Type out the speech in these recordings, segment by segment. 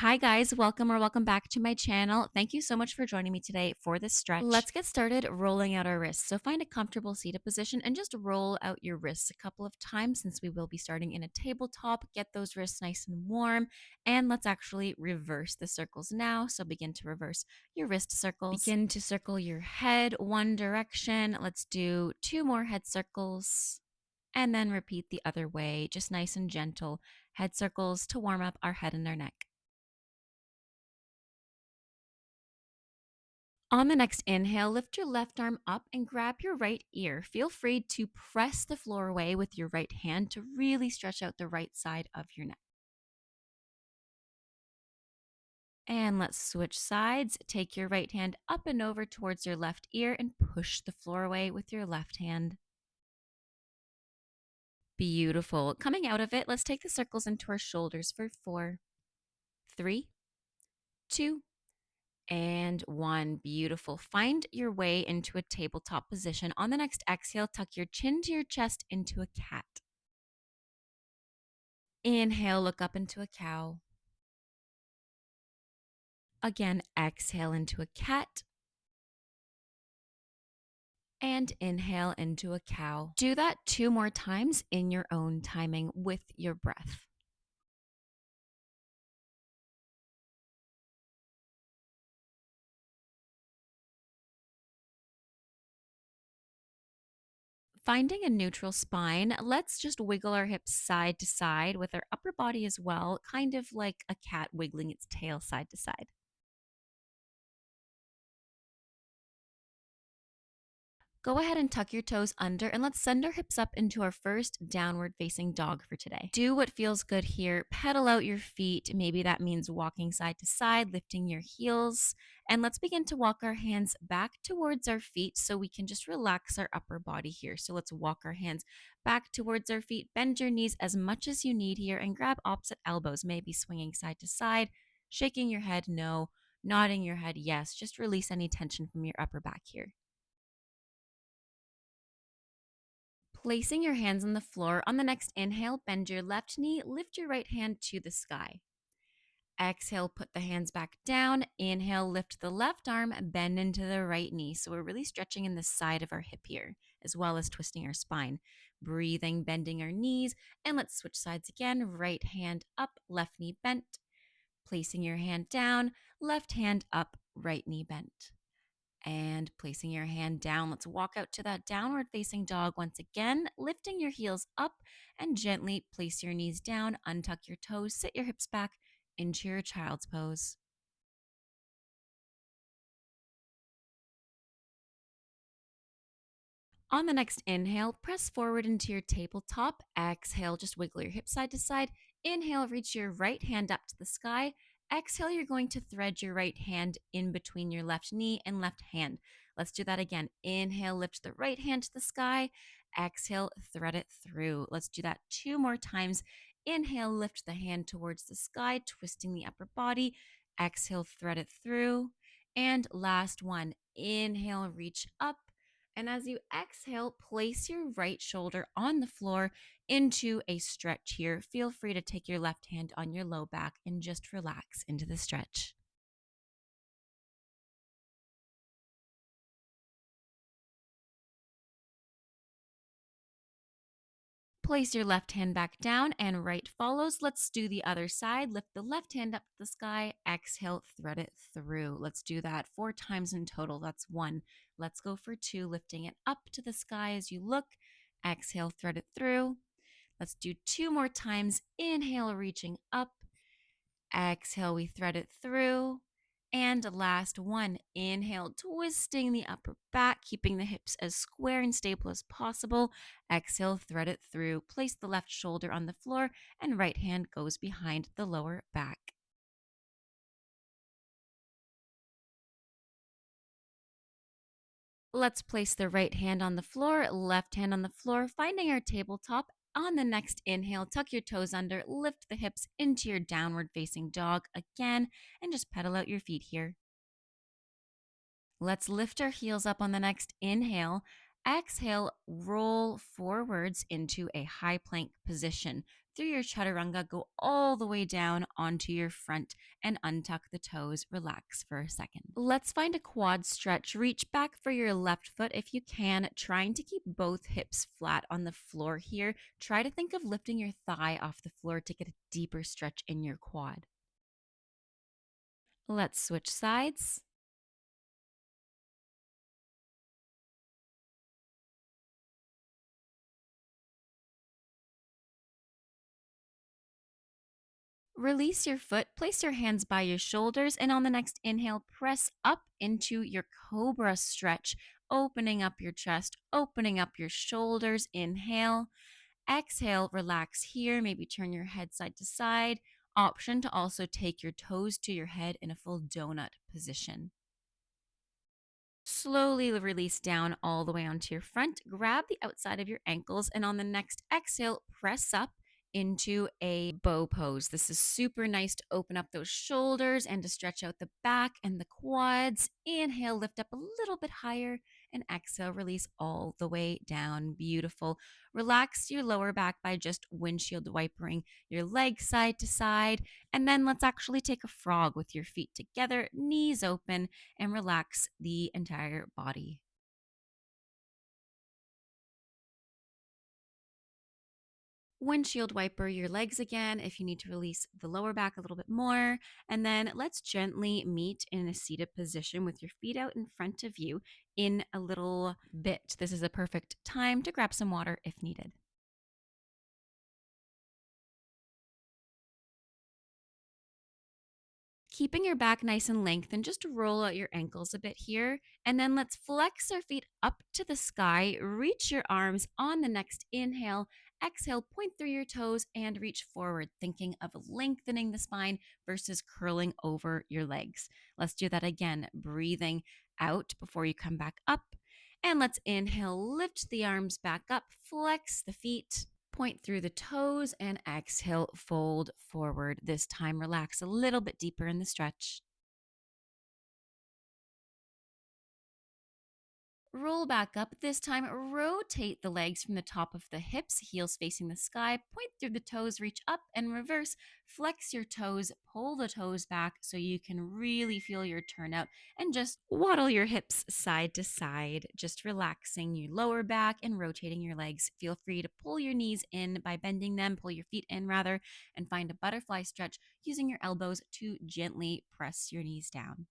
Hi guys, welcome back to my channel. Thank you so much for joining me today for this stretch. Let's get started rolling out our wrists. So find a comfortable seated position and just roll out your wrists a couple of times since we will be starting in a tabletop. Get those wrists nice and warm. And let's actually reverse the circles now. So begin to reverse your wrist circles. Begin to circle your head one direction. Let's do 2 more head circles. And then repeat the other way, just nice and gentle head circles to warm up our head and our neck. On the next inhale, lift your left arm up and grab your right ear. Feel free to press the floor away with your right hand to really stretch out the right side of your neck. And let's switch sides. Take your right hand up and over towards your left ear and push the floor away with your left hand. Beautiful. Coming out of it, let's take the circles into our shoulders for 4, 3, 2, and 1. Beautiful. Find your way into a tabletop position. On the next exhale, tuck your chin to your chest into a cat. Inhale, look up into a cow. Again, exhale into a cat. And inhale into a cow. Do that 2 more times in your own timing with your breath. Finding a neutral spine, let's just wiggle our hips side to side with our upper body as well, kind of like a cat wiggling its tail side to side. Go ahead and tuck your toes under and let's send our hips up into our first downward facing dog for today. Do what feels good here. Pedal out your feet. Maybe that means walking side to side, lifting your heels. And let's begin to walk our hands back towards our feet so we can just relax our upper body here. So let's walk our hands back towards our feet. Bend your knees as much as you need here and grab opposite elbows, maybe swinging side to side, shaking your head, no, nodding your head, yes. Just release any tension from your upper back here. Placing your hands on the floor, on the next inhale, bend your left knee, lift your right hand to the sky. Exhale, put the hands back down. Inhale, lift the left arm, bend into the right knee. So we're really stretching in the side of our hip here, as well as twisting our spine. Breathing, bending our knees, and let's switch sides again. Right hand up, left knee bent. Placing your hand down, left hand up, right knee bent. And placing your hand down, let's walk out to that downward facing dog once again, lifting your heels up and gently place your knees down, untuck your toes, sit your hips back into your child's pose. On the next inhale, press forward into your tabletop. Exhale, just wiggle your hips side to side. Inhale, reach your right hand up to the sky. Exhale, you're going to thread your right hand in between your left knee and left hand. Let's do that again. Inhale, lift the right hand to the sky. Exhale, thread it through. Let's do that 2 more times. Inhale, lift the hand towards the sky, twisting the upper body. Exhale, thread it through. And last one. Inhale, reach up. And as you exhale, place your right shoulder on the floor into a stretch here. Feel free to take your left hand on your low back and just relax into the stretch. Place your left hand back down and right follows. Let's do the other side. Lift the left hand up to the sky. Exhale, thread it through. Let's do that 4 times in total. That's 1. Let's go for 2, lifting it up to the sky as you look. Exhale, thread it through. Let's do 2 more times. Inhale, reaching up. Exhale, we thread it through. And last one, inhale, twisting the upper back, keeping the hips as square and stable as possible. Exhale, thread it through. Place the left shoulder on the floor and right hand goes behind the lower back. Let's place the right hand on the floor, left hand on the floor, finding our tabletop. On the next inhale, tuck your toes under, lift the hips into your downward facing dog again, and just pedal out your feet here. Let's lift our heels up on the next inhale. Exhale, roll forwards into a high plank position. through your chaturanga, go all the way down onto your front and untuck the toes. Relax for a second. Let's find a quad stretch. Reach back for your left foot if you can, trying to keep both hips flat on the floor here. Try to think of lifting your thigh off the floor to get a deeper stretch in your quad. Let's switch sides. Release your foot, place your hands by your shoulders, and on the next inhale, press up into your cobra stretch, opening up your chest, opening up your shoulders. Inhale. Exhale, relax here. Maybe turn your head side to side. Option to also take your toes to your head in a full donut position. Slowly release down all the way onto your front. Grab the outside of your ankles, and on the next exhale, press up into a bow pose. This is super nice to open up those shoulders and to stretch out the back and the quads. Inhale, lift up a little bit higher, and exhale, release all the way down. Beautiful. Relax your lower back by just windshield wipering your legs side to side. And then let's actually take a frog with your feet together, knees open, and relax the entire body. Windshield wiper your legs again if you need to release the lower back a little bit more. And then let's gently meet in a seated position with your feet out in front of you in a little bit. This is a perfect time to grab some water if needed. Keeping your back nice and lengthened, just roll out your ankles a bit here. And then let's flex our feet up to the sky. Reach your arms on the next inhale. Exhale, point through your toes and reach forward, thinking of lengthening the spine versus curling over your legs. Let's do that again. Breathing out before you come back up. And let's inhale, lift the arms back up, flex the feet. Point through the toes and exhale, fold forward. This time, relax a little bit deeper in the stretch. Roll back up. This time, rotate the legs from the top of the hips, heels facing the sky. Point through the toes, reach up and reverse. Flex your toes, pull the toes back so you can really feel your turnout and just waddle your hips side to side, just relaxing your lower back and rotating your legs. Feel free to pull your knees in by bending them, pull your feet in rather, and find a butterfly stretch using your elbows to gently press your knees down.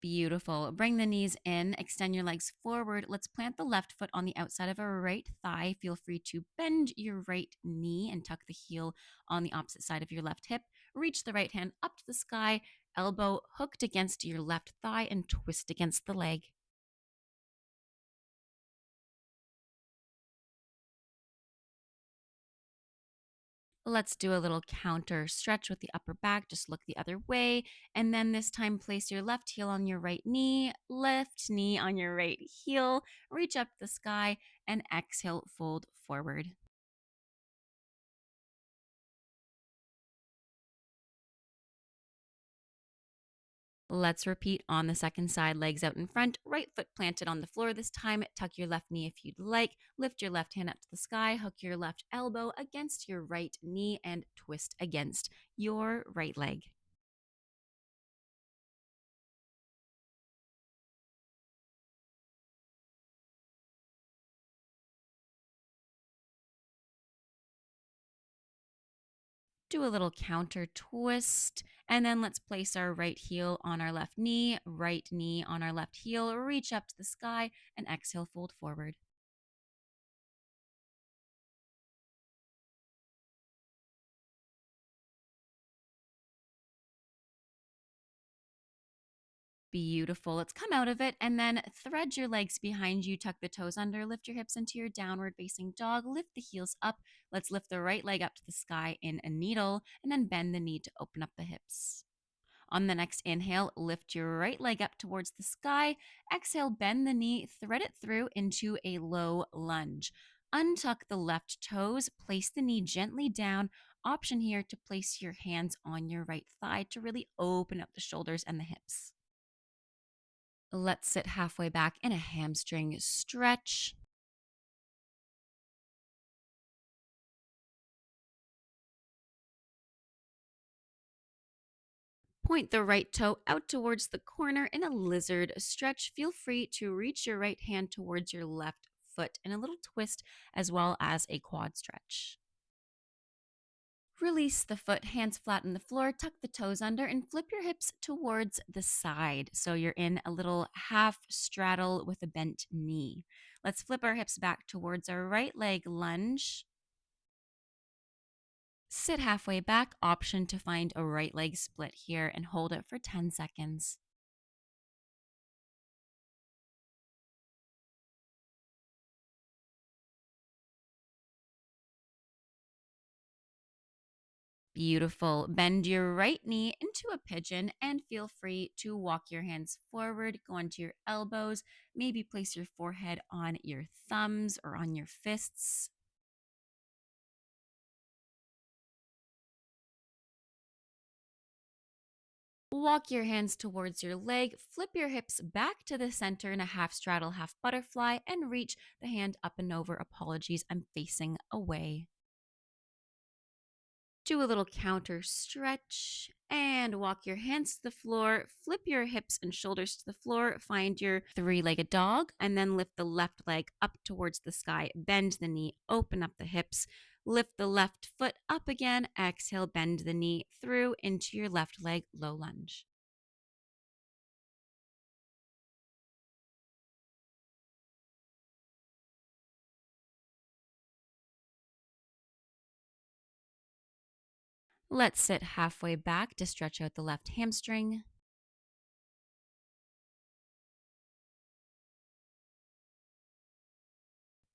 Beautiful. Bring the knees in, extend your legs forward. Let's plant the left foot on the outside of our right thigh. Feel free to bend your right knee and tuck the heel on the opposite side of your left hip. Reach the right hand up to the sky, elbow hooked against your left thigh, and twist against the leg. Let's do a little counter stretch with the upper back. Just look the other way. And then this time, place your left heel on your right knee, left knee on your right heel. Reach up to the sky and exhale, fold forward. Let's repeat on the second side, legs out in front, right foot planted on the floor. This time, tuck your left knee if you'd like. Lift your left hand up to the sky, hook your left elbow against your right knee, and twist against your right leg. Do a little counter twist, and then let's place our right heel on our left knee on our left heel, reach up to the sky, and exhale, fold forward. Beautiful. Let's come out of it and then thread your legs behind you, tuck the toes under, lift your hips into your downward facing dog, lift the heels up. Let's lift the right leg up to the sky in a needle and then bend the knee to open up the hips. On the next inhale, lift your right leg up towards the sky. Exhale, bend the knee, thread it through into a low lunge. Untuck the left toes, place the knee gently down. Option here to place your hands on your right thigh to really open up the shoulders and the hips. Let's sit halfway back in a hamstring stretch. Point the right toe out towards the corner in a lizard stretch. Feel free to reach your right hand towards your left foot in a little twist, as well as a quad stretch. Release the foot, hands flat on the floor, tuck the toes under, and flip your hips towards the side. So you're in a little half straddle with a bent knee. Let's flip our hips back towards our right leg lunge. Sit halfway back, option to find a right leg split here and hold it for 10 seconds. Beautiful. Bend your right knee into a pigeon and feel free to walk your hands forward, go onto your elbows, maybe place your forehead on your thumbs or on your fists. Walk your hands towards your leg, flip your hips back to the center in a half straddle, half butterfly, and reach the hand up and over. Apologies, I'm facing away. Do a little counter stretch and walk your hands to the floor. Flip your hips and shoulders to the floor. Find your three-legged dog and then lift the left leg up towards the sky. Bend the knee, open up the hips. Lift the left foot up again. Exhale, bend the knee through into your left leg, low lunge. Let's sit halfway back to stretch out the left hamstring.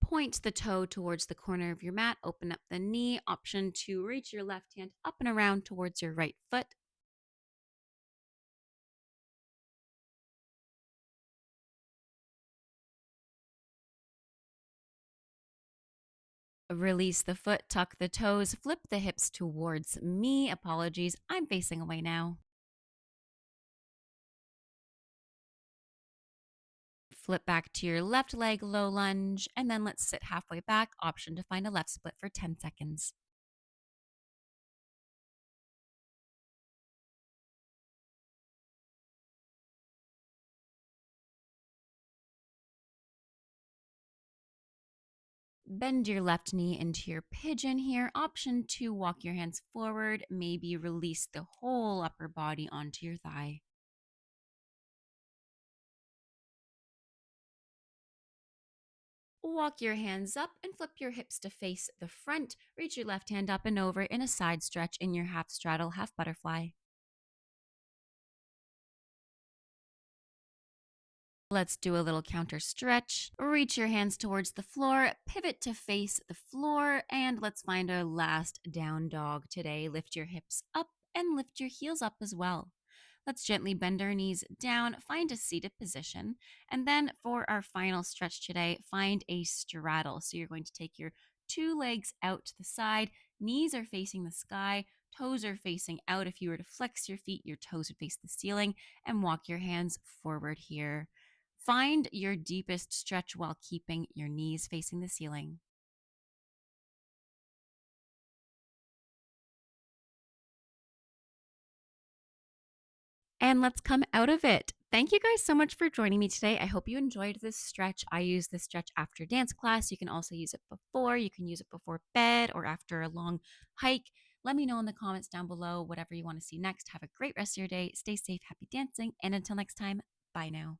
Point the toe towards the corner of your mat. Open up the knee. Option to reach your left hand up and around towards your right foot. Release the foot, tuck the toes, flip the hips towards me. Apologies, I'm facing away now. Flip back to your left leg, low lunge, and then let's sit halfway back. Option to find a left split for 10 seconds. Bend your left knee into your pigeon here. Option to walk your hands forward, maybe release the whole upper body onto your thigh. Walk your hands up and flip your hips to face the front. Reach your left hand up and over in a side stretch in your half straddle, half butterfly. Let's do a little counter stretch. Reach your hands towards the floor, pivot to face the floor, and let's find our last down dog today. Lift your hips up and lift your heels up as well. Let's gently bend our knees down, find a seated position. And then for our final stretch today, find a straddle. So you're going to take your two legs out to the side, knees are facing the sky, toes are facing out. If you were to flex your feet, your toes would face the ceiling, and walk your hands forward here. Find your deepest stretch while keeping your knees facing the ceiling. And let's come out of it. Thank you guys so much for joining me today. I hope you enjoyed this stretch. I use this stretch after dance class. You can also use it before. You can use it before bed or after a long hike. Let me know in the comments down below whatever you want to see next. Have a great rest of your day. Stay safe, happy dancing, and until next time, bye now.